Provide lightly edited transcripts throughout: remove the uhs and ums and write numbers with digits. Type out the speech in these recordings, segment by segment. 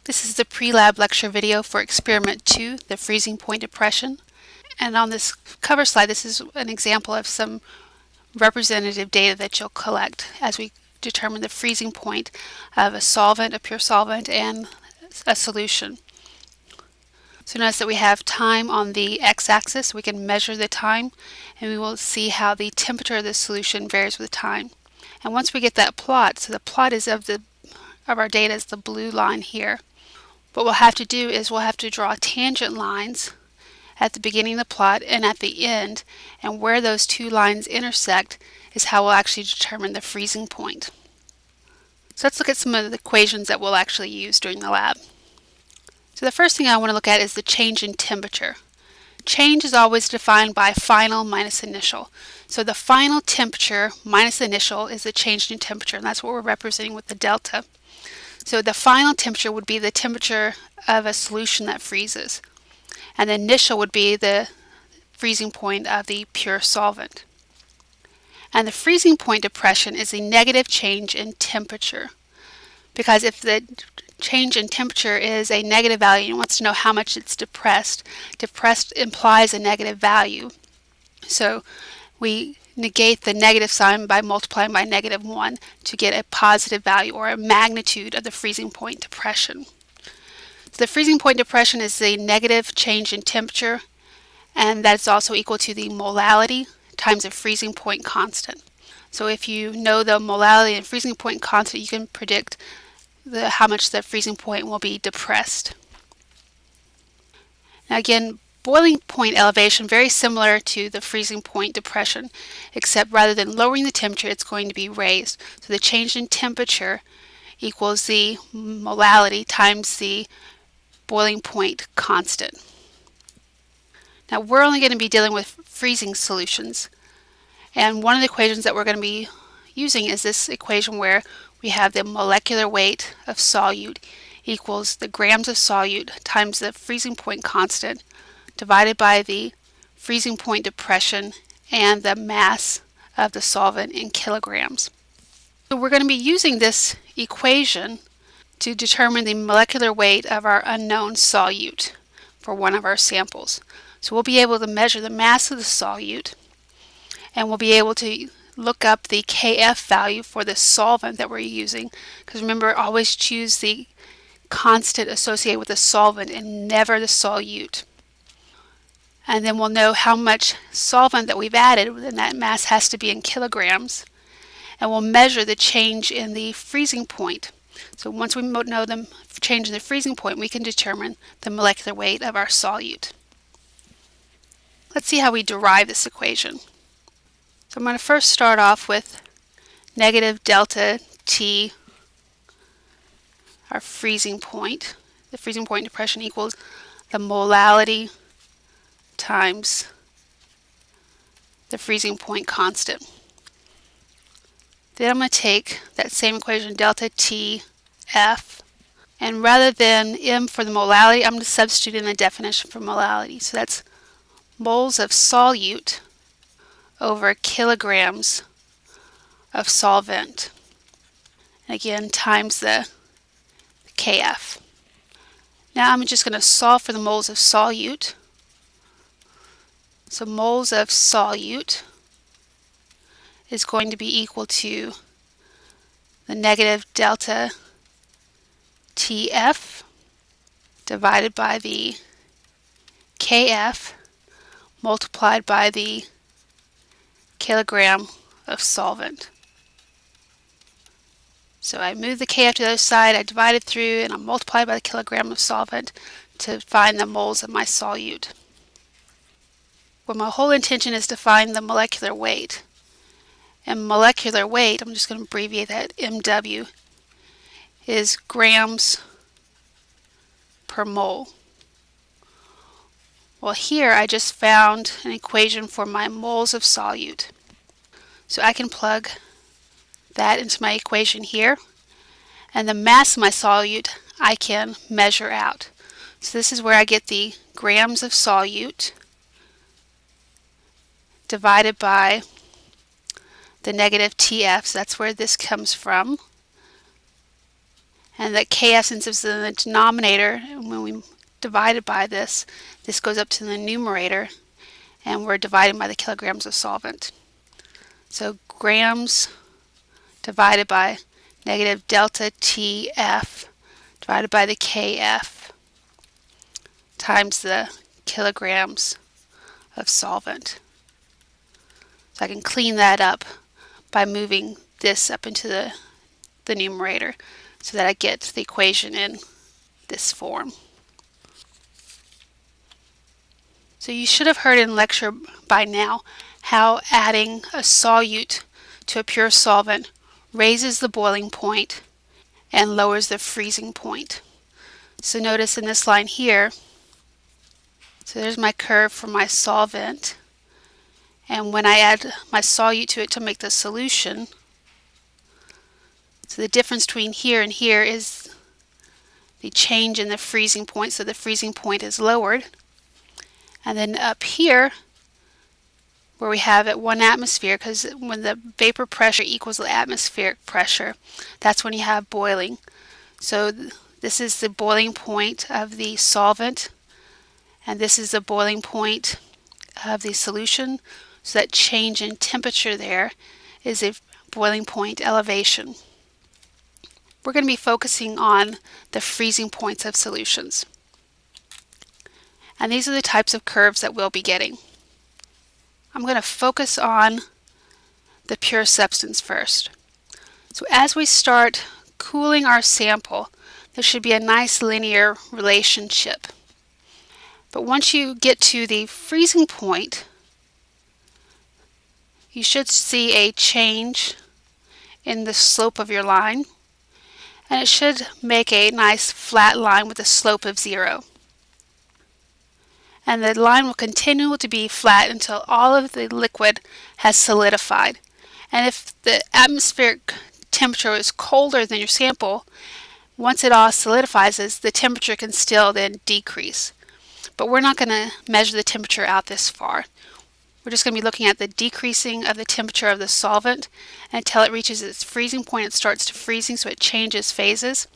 This is the pre-lab lecture video for Experiment 2, the freezing point depression. And on this cover slide, this is an example of some representative data that you'll collect as we determine the freezing point of a solvent, a pure solvent, and a solution. So notice that we have time on the x-axis. We can measure the time, and we will see how the temperature of the solution varies with time. And once we get that plot, so the plot is of our data is the blue line here. What we'll have to do is we'll have to draw tangent lines at the beginning of the plot and at the end, and where those two lines intersect is how we'll actually determine the freezing point. So let's look at some of the equations that we'll actually use during the lab. So the first thing I want to look at is the change in temperature. Change is always defined by final minus initial. So the final temperature minus initial is the change in temperature, and that's what we're representing with the delta. So the final temperature would be the temperature of a solution that freezes, and the initial would be the freezing point of the pure solvent. And the freezing point depression is a negative change in temperature, because if the change in temperature is a negative value and wants to know how much it's depressed, depressed implies a negative value. So we negate the negative sign by multiplying by -1 to get a positive value or a magnitude of the freezing point depression. So the freezing point depression is the negative change in temperature, and that's also equal to the molality times the freezing point constant. So if you know the molality and freezing point constant, you can predict how much the freezing point will be depressed. Now again, boiling point elevation, very similar to the freezing point depression, except rather than lowering the temperature, it's going to be raised. So the change in temperature equals the molality times the boiling point constant. Now we're only going to be dealing with freezing solutions, and one of the equations that we're going to be using is this equation where we have the molecular weight of solute equals the grams of solute times the freezing point constant divided by the freezing point depression and the mass of the solvent in kilograms. So we're going to be using this equation to determine the molecular weight of our unknown solute for one of our samples. So we'll be able to measure the mass of the solute, and we'll be able to look up the Kf value for the solvent that we're using, because remember, always choose the constant associated with the solvent and never the solute. And then we'll know how much solvent that we've added, and that mass has to be in kilograms. And we'll measure the change in the freezing point. So once we know the change in the freezing point, we can determine the molecular weight of our solute. Let's see how we derive this equation. So I'm going to first start off with negative delta T, our freezing point. The freezing point depression equals the molality times the freezing point constant. Then I'm going to take that same equation, delta T F, and rather than M for the molality, I'm going to substitute in the definition for molality. So that's moles of solute over kilograms of solvent, and again times the Kf. Now I'm just going to solve for the moles of solute. So moles of solute is going to be equal to the negative delta Tf divided by the Kf multiplied by the kilogram of solvent. So I move the Kf to the other side, I divide it through, and I multiply by the kilogram of solvent to find the moles of my solute. Well, my whole intention is to find the molecular weight. And molecular weight, I'm just going to abbreviate that MW, is grams per mole. Well, here I just found an equation for my moles of solute. So I can plug that into my equation here, and the mass of my solute I can measure out. So this is where I get the grams of solute divided by the negative TF, so that's where this comes from. And that Kf, since it's in the denominator, and when we divide it by this, this goes up to the numerator, and we're dividing by the kilograms of solvent. So grams divided by negative delta Tf divided by the Kf times the kilograms of solvent. So I can clean that up by moving this up into the numerator so that I get the equation in this form. So you should have heard in lecture by now how adding a solute to a pure solvent raises the boiling point and lowers the freezing point. So notice in this line here, so there's my curve for my solvent, and when I add my solute to it to make the solution, so the difference between here and here is the change in the freezing point, so the freezing point is lowered. And then up here, where we have at 1 atmosphere, because when the vapor pressure equals the atmospheric pressure, that's when you have boiling. So this is the boiling point of the solvent, and this is the boiling point of the solution. So that change in temperature there is a boiling point elevation. We're going to be focusing on the freezing points of solutions. And these are the types of curves that we'll be getting. I'm going to focus on the pure substance first. So as we start cooling our sample, there should be a nice linear relationship. But once you get to the freezing point, you should see a change in the slope of your line, and it should make a nice flat line with a slope of 0. And the line will continue to be flat until all of the liquid has solidified. And if the atmospheric temperature is colder than your sample, once it all solidifies, the temperature can still then decrease. But we're not going to measure the temperature out this far. We're just going to be looking at the decreasing of the temperature of the solvent until it reaches its freezing point. It starts to freezing, so it changes phases.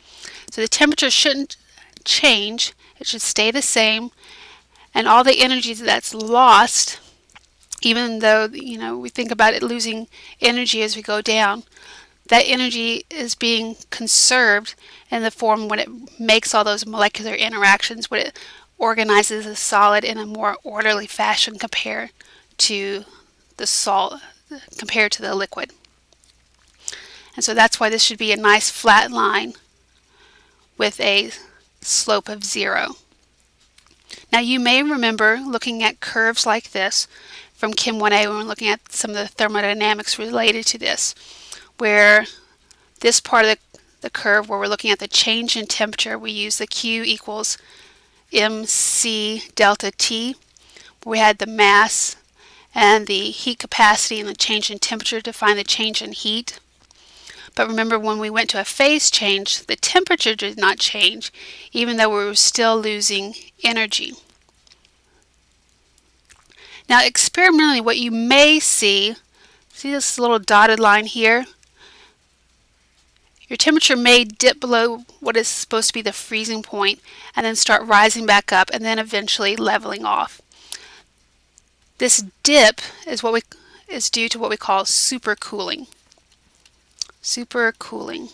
So the temperature shouldn't change. It should stay the same. And all the energy that's lost, even though we think about it losing energy as we go down, that energy is being conserved in the form when it makes all those molecular interactions, when it organizes the solid in a more orderly fashion compared to the liquid. And so that's why this should be a nice flat line with a slope of 0. Now you may remember looking at curves like this from Chem 1A when we're looking at some of the thermodynamics related to this, where this part of the curve where we're looking at the change in temperature, we use the Q equals mc delta T, where we had the mass and the heat capacity and the change in temperature to find the change in heat. But remember, when we went to a phase change, the temperature did not change, even though we were still losing energy. Now experimentally, what you may see this little dotted line here? Your temperature may dip below what is supposed to be the freezing point and then start rising back up and then eventually leveling off. This dip is due to what we call supercooling. Supercooling.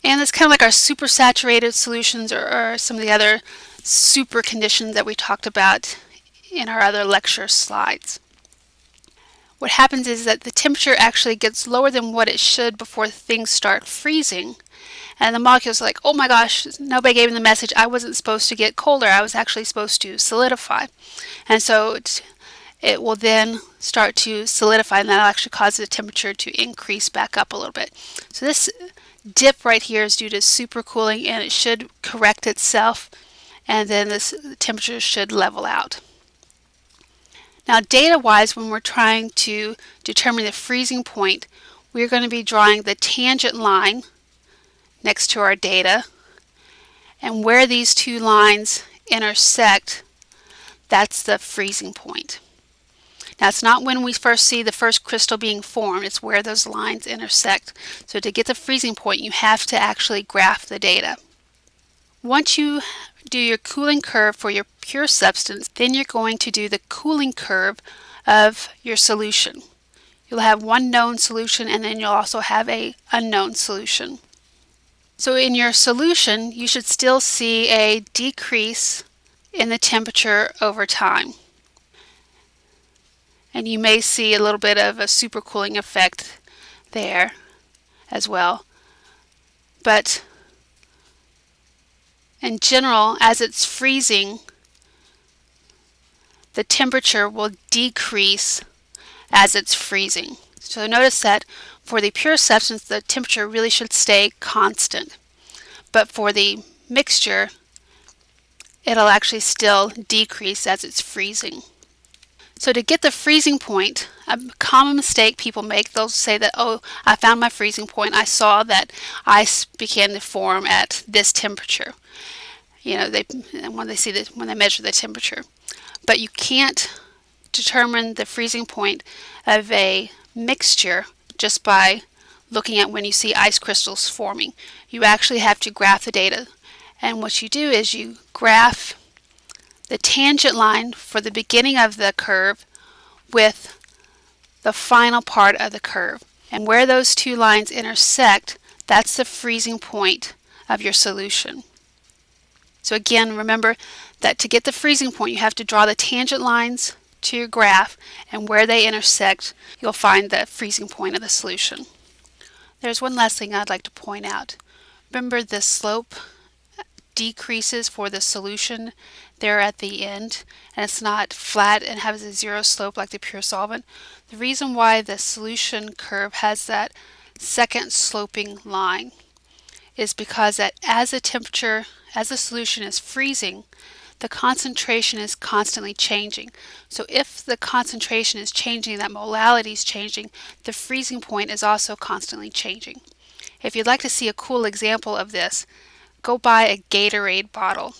And it's kind of like our supersaturated solutions or some of the other super conditions that we talked about in our other lecture slides. What happens is that the temperature actually gets lower than what it should before things start freezing. And the molecules are like, oh my gosh, nobody gave me the message. I wasn't supposed to get colder. I was actually supposed to solidify. And so it will then start to solidify, and that will actually cause the temperature to increase back up a little bit. So this dip right here is due to supercooling, and it should correct itself, and then this temperature should level out. Now data-wise, when we're trying to determine the freezing point, we're going to be drawing the tangent line next to our data, and where these two lines intersect, that's the freezing point. Now it's not when we first see the first crystal being formed, it's where those lines intersect. So to get the freezing point, you have to actually graph the data. Once you do your cooling curve for your pure substance, then you're going to do the cooling curve of your solution. You'll have one known solution and then you'll also have an unknown solution. So in your solution, you should still see a decrease in the temperature over time. And you may see a little bit of a supercooling effect there as well. But in general, as it's freezing, the temperature will decrease as it's freezing. So notice that for the pure substance, the temperature really should stay constant. But for the mixture, it'll actually still decrease as it's freezing. So to get the freezing point, a common mistake people make, they'll say that, oh, I found my freezing point. I saw that ice began to form at this temperature. You know, when they measure the temperature. But you can't determine the freezing point of a mixture just by looking at when you see ice crystals forming. You actually have to graph the data. And what you do is you graph the tangent line for the beginning of the curve with the final part of the curve. And where those two lines intersect, that's the freezing point of your solution. So again, remember that to get the freezing point, you have to draw the tangent lines to your graph, and where they intersect, you'll find the freezing point of the solution. There's one last thing I'd like to point out. Remember the slope decreases for the solution there at the end, and it's not flat and has a zero slope like the pure solvent. The reason why the solution curve has that second sloping line is because that as the solution is freezing, the concentration is constantly changing. So if the concentration is changing, that molality is changing, the freezing point is also constantly changing. If you'd like to see a cool example of this, go buy a Gatorade bottle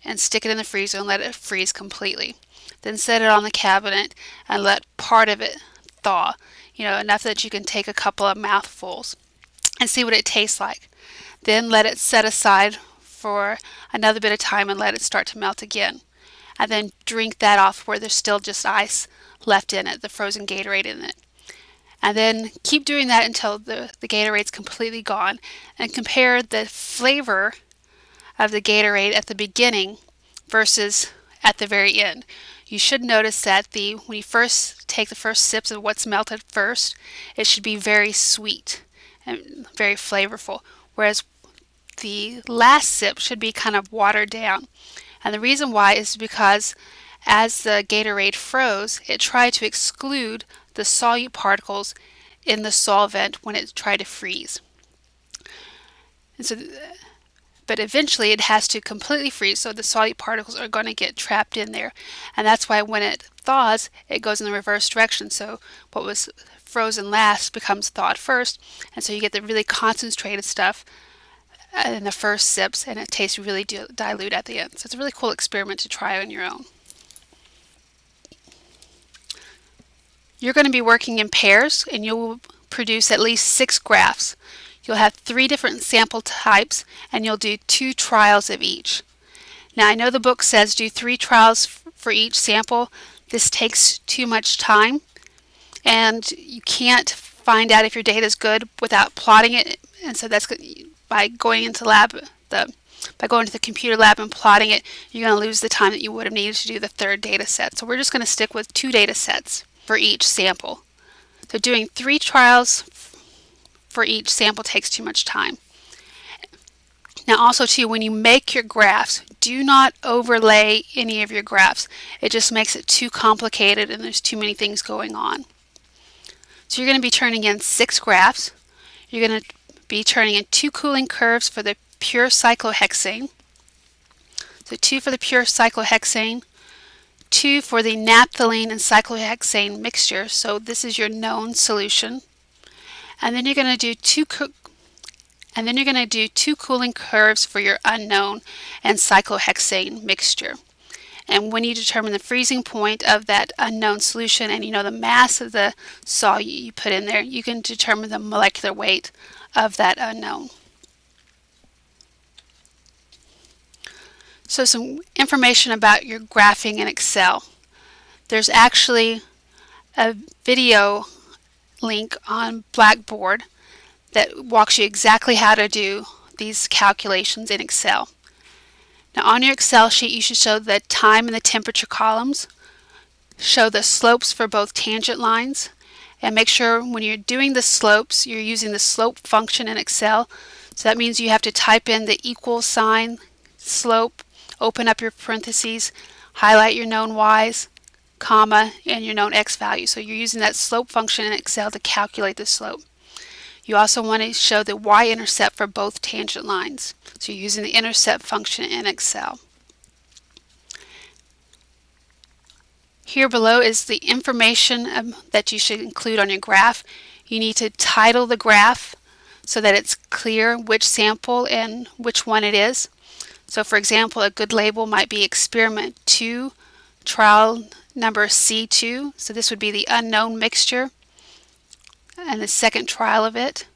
and stick it in the freezer and let it freeze completely. Then set it on the cabinet and let part of it thaw, enough that you can take a couple of mouthfuls and see what it tastes like. Then let it set aside for another bit of time and let it start to melt again. And then drink that off where there's still just ice left in it, the frozen Gatorade in it. And then keep doing that until the Gatorade's completely gone, and compare the flavor of the Gatorade at the beginning versus at the very end. You should notice that when you first take the first sips of what's melted first, it should be very sweet and very flavorful, whereas the last sip should be kind of watered down. And the reason why is because as the Gatorade froze, it tried to exclude the solute particles in the solvent when it tried to freeze. But eventually it has to completely freeze, so the solute particles are going to get trapped in there. And that's why when it thaws, it goes in the reverse direction. So what was frozen last becomes thawed first, and so you get the really concentrated stuff in the first sips, and it tastes really dilute at the end. So it's a really cool experiment to try on your own. You're going to be working in pairs, and you'll produce at least 6 graphs. You'll have 3 different sample types, and you'll do 2 trials of each. Now I know the book says do 3 trials for each sample. This takes too much time, and you can't find out if your data is good without plotting it, and so that's by going into the computer lab and plotting it, you're going to lose the time that you would have needed to do the 3rd data set. So we're just going to stick with 2 data sets for each sample. So doing 3 trials for each sample takes too much time. Now also too, when you make your graphs, do not overlay any of your graphs. It just makes it too complicated and there's too many things going on. So you're going to be turning in 6 graphs. You're going to be turning in 2 cooling curves for the pure cyclohexane. So 2 for the pure cyclohexane, 2 for the naphthalene and cyclohexane mixture. So this is your known solution. And then you're going to do 2 cooling curves for your unknown and cyclohexane mixture. And when you determine the freezing point of that unknown solution and you know the mass of the solute you put in there, you can determine the molecular weight of that unknown. So some information about your graphing in Excel. There's actually a video link on Blackboard that walks you exactly how to do these calculations in Excel. Now on your Excel sheet you should show the time and the temperature columns, show the slopes for both tangent lines, and make sure when you're doing the slopes you're using the slope function in Excel. So that means you have to type in the equal sign, slope, open up your parentheses, highlight your known y's, comma, and your known x value. So you're using that slope function in Excel to calculate the slope. You also want to show the y-intercept for both tangent lines. So you're using the intercept function in Excel. Here below is the information that you should include on your graph. You need to title the graph so that it's clear which sample and which one it is. So for example, a good label might be Experiment 2, Trial Number C2. So this would be the unknown mixture and the second trial of it.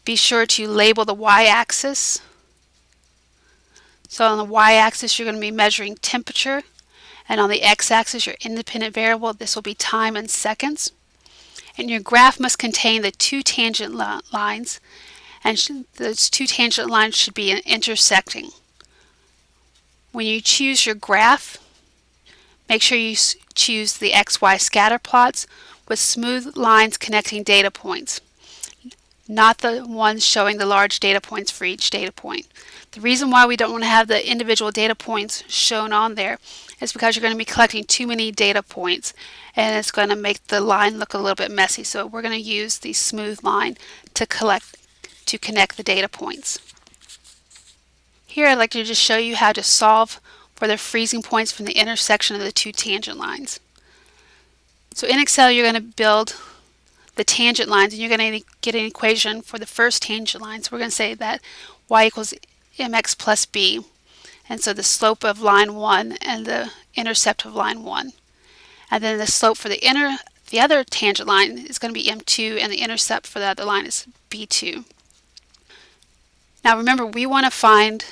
Be sure to label the y-axis. So on the y-axis you're going to be measuring temperature, and on the x-axis your independent variable, this will be time in seconds. And your graph must contain the two tangent lines, and those two tangent lines should be intersecting. When you choose your graph, make sure you choose the XY scatter plots with smooth lines connecting data points, not the ones showing the large data points for each data point. The reason why we don't want to have the individual data points shown on there is because you're going to be collecting too many data points and it's going to make the line look a little bit messy. So we're going to use the smooth line to connect the data points. Here I'd like to just show you how to solve for the freezing points from the intersection of the two tangent lines. So in Excel you're going to build the tangent lines and you're going to get an equation for the first tangent line. So we're going to say that y equals mx plus b, and so the slope of line 1 and the intercept of line 1. And then the slope for the other tangent line is going to be m2 and the intercept for the other line is b2. Now remember, we want to find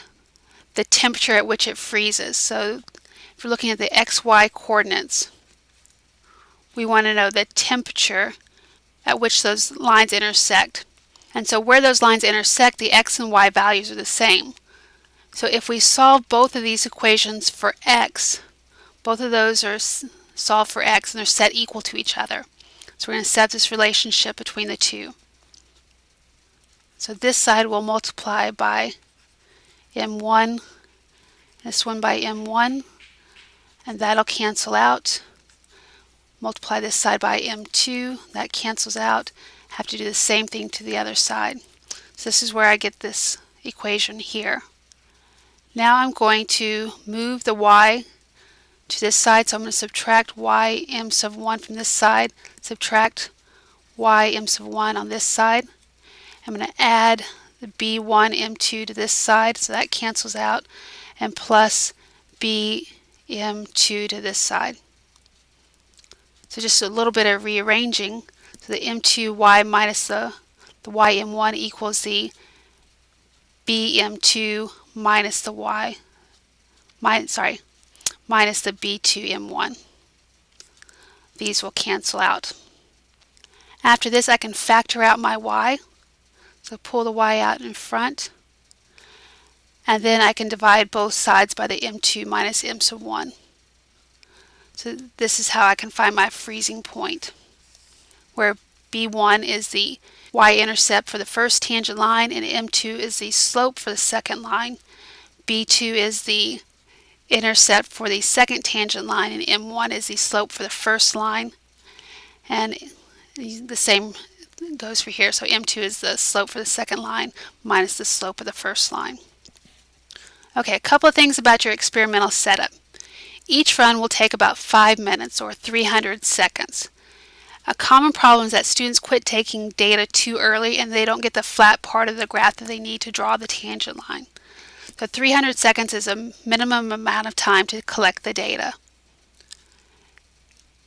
the temperature at which it freezes. So if we're looking at the xy coordinates, we want to know the temperature at which those lines intersect. And so where those lines intersect, the x and y values are the same. So if we solve both of these equations for x, both of those are solved for x and they're set equal to each other. So we're going to set this relationship between the two. So this side will multiply by m1, this one by m1, and that'll cancel out. Multiply this side by m2, that cancels out. Have to do the same thing to the other side. So this is where I get this equation here. Now I'm going to move the y to this side, so I'm going to subtract y m sub 1 from this side, subtract y m sub 1 on this side. I'm going to add the b1 m2 to this side, so that cancels out, and plus b m2 to this side. So just a little bit of rearranging. So the m2y minus the ym1 equals the bm2 minus the minus the b2m1. These will cancel out. After this I can factor out my y. So pull the y out in front. And then I can divide both sides by the m2 minus m sub 1. So this is how I can find my freezing point, where b1 is the y-intercept for the first tangent line and m2 is the slope for the second line. b2 is the intercept for the second tangent line and m1 is the slope for the first line. And the same goes for here. So m2 is the slope for the second line minus the slope of the first line. Okay, a couple of things about your experimental setup. Each run will take about 5 minutes or 300 seconds. A common problem is that students quit taking data too early and they don't get the flat part of the graph that they need to draw the tangent line. So 300 seconds is a minimum amount of time to collect the data.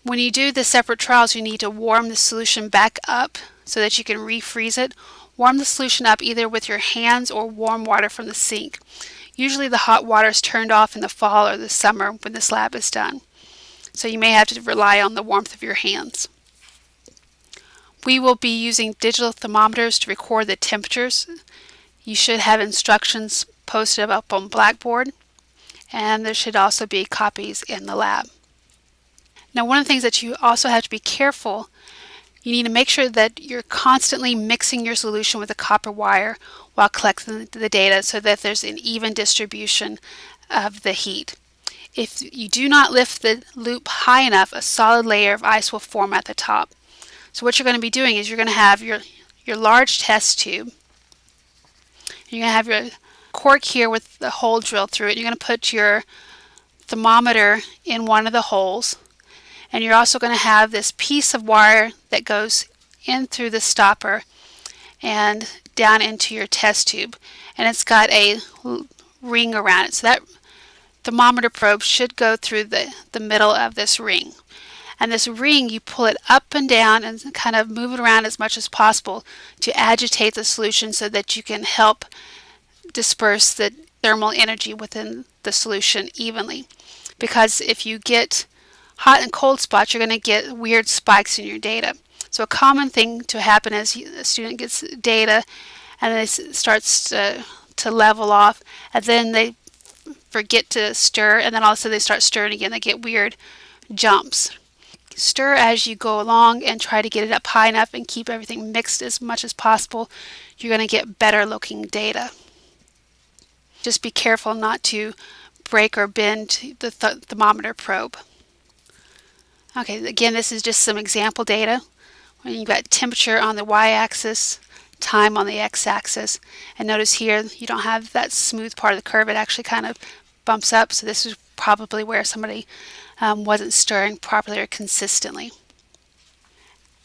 When you do the separate trials, you need to warm the solution back up so that you can refreeze it. Warm the solution up either with your hands or warm water from the sink. Usually the hot water is turned off in the fall or the summer when this lab is done. So you may have to rely on the warmth of your hands. We will be using digital thermometers to record the temperatures. You should have instructions posted up on Blackboard, and there should also be copies in the lab. Now, one of the things that you also have to be careful, you need to make sure that you're constantly mixing your solution with a copper wire while collecting the data so that there's an even distribution of the heat. If you do not lift the loop high enough, a solid layer of ice will form at the top. So what you're going to be doing is you're going to have your large test tube. You're going to have your cork here with the hole drilled through it. You're going to put your thermometer in one of the holes. And you're also going to have this piece of wire that goes in through the stopper and down into your test tube. And it's got a ring around it. So that thermometer probe should go through the middle of this ring. And this ring, you pull it up and down and kind of move it around as much as possible to agitate the solution so that you can help disperse the thermal energy within the solution evenly. Because if you get hot and cold spots, you're going to get weird spikes in your data. So a common thing to happen is a student gets data and then it starts to level off, and then they forget to stir, and then all of a sudden they start stirring again. They get weird jumps. Stir as you go along and try to get it up high enough and keep everything mixed as much as possible. You're going to get better looking data. Just be careful not to break or bend the thermometer probe. Okay, again, this is just some example data. When you've got temperature on the y-axis, time on the x-axis, and notice here you don't have that smooth part of the curve. It actually kind of bumps up, so this is probably where somebody wasn't stirring properly or consistently.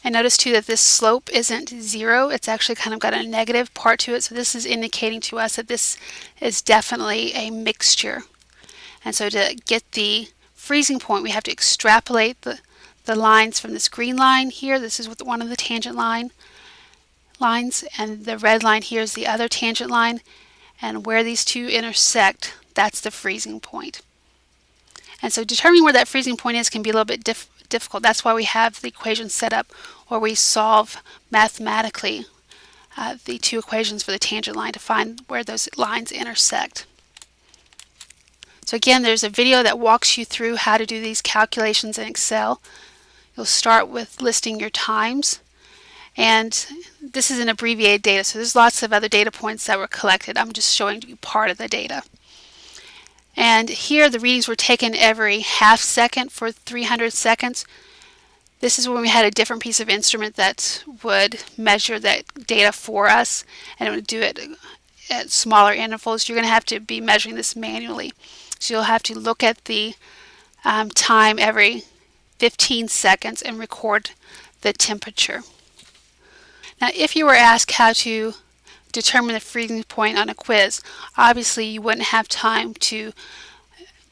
And notice too that this slope isn't zero, it's actually kind of got a negative part to it, so this is indicating to us that this is definitely a mixture. And so to get the freezing point, we have to extrapolate the lines from this green line here. This is one of the tangent lines, and the red line here is the other tangent line, and where these two intersect, that's the freezing point. And so determining where that freezing point is can be a little bit difficult. That's why we have the equation set up where we solve mathematically the two equations for the tangent line to find where those lines intersect. So again, there's a video that walks you through how to do these calculations in Excel. You'll start with listing your times, and this is an abbreviated data, so there's lots of other data points that were collected. I'm just showing you part of the data. And here the readings were taken every half second for 300 seconds. This is when we had a different piece of instrument that would measure that data for us, and it would do it at smaller intervals. You're going to have to be measuring this manually. So you'll have to look at the time every 15 seconds and record the temperature. Now, if you were asked how to determine the freezing point on a quiz, obviously you wouldn't have time to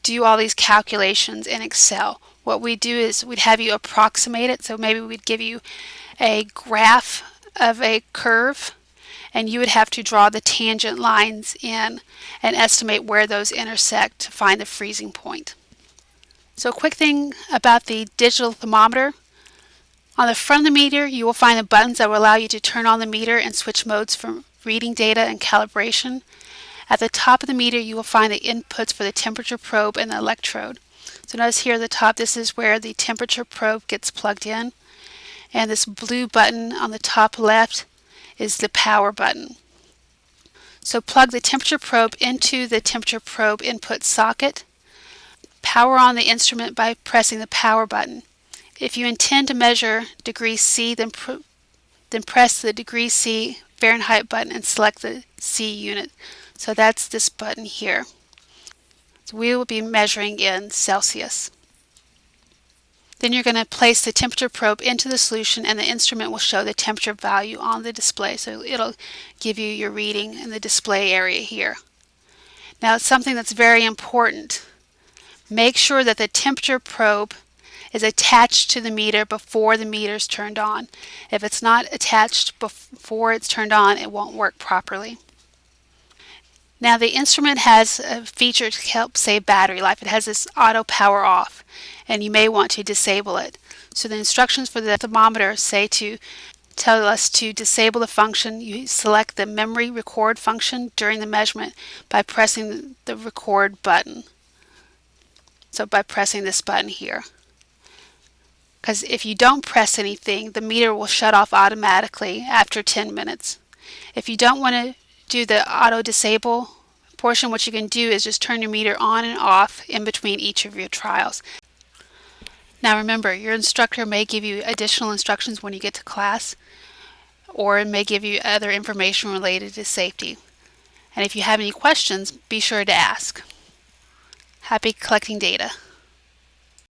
do all these calculations in Excel. What we do is we'd have you approximate it, so maybe we'd give you a graph of a curve, and you would have to draw the tangent lines in and estimate where those intersect to find the freezing point. So a quick thing about the digital thermometer. On the front of the meter, you will find the buttons that will allow you to turn on the meter and switch modes for reading data and calibration. At the top of the meter, you will find the inputs for the temperature probe and the electrode. So notice here at the top, this is where the temperature probe gets plugged in. And this blue button on the top left is the power button. So plug the temperature probe into the temperature probe input socket. Power on the instrument by pressing the power button. If you intend to measure degrees C, then press the degrees C Fahrenheit button and select the C unit. So that's this button here. So we will be measuring in Celsius. Then you're going to place the temperature probe into the solution, and the instrument will show the temperature value on the display. So it'll give you your reading in the display area here. Now it's something that's very important. Make sure that the temperature probe is attached to the meter before the meter is turned on. If it's not attached before it's turned on, it won't work properly. Now the instrument has a feature to help save battery life. It has this auto power off, and you may want to disable it. So the instructions for the thermometer tell us to disable the function. You select the memory record function during the measurement by pressing the record button. So by pressing this button here. Because if you don't press anything, the meter will shut off automatically after 10 minutes. If you don't want to do the auto disable portion, what you can do is just turn your meter on and off in between each of your trials. Now remember, your instructor may give you additional instructions when you get to class, or it may give you other information related to safety. And if you have any questions, be sure to ask. Happy collecting data.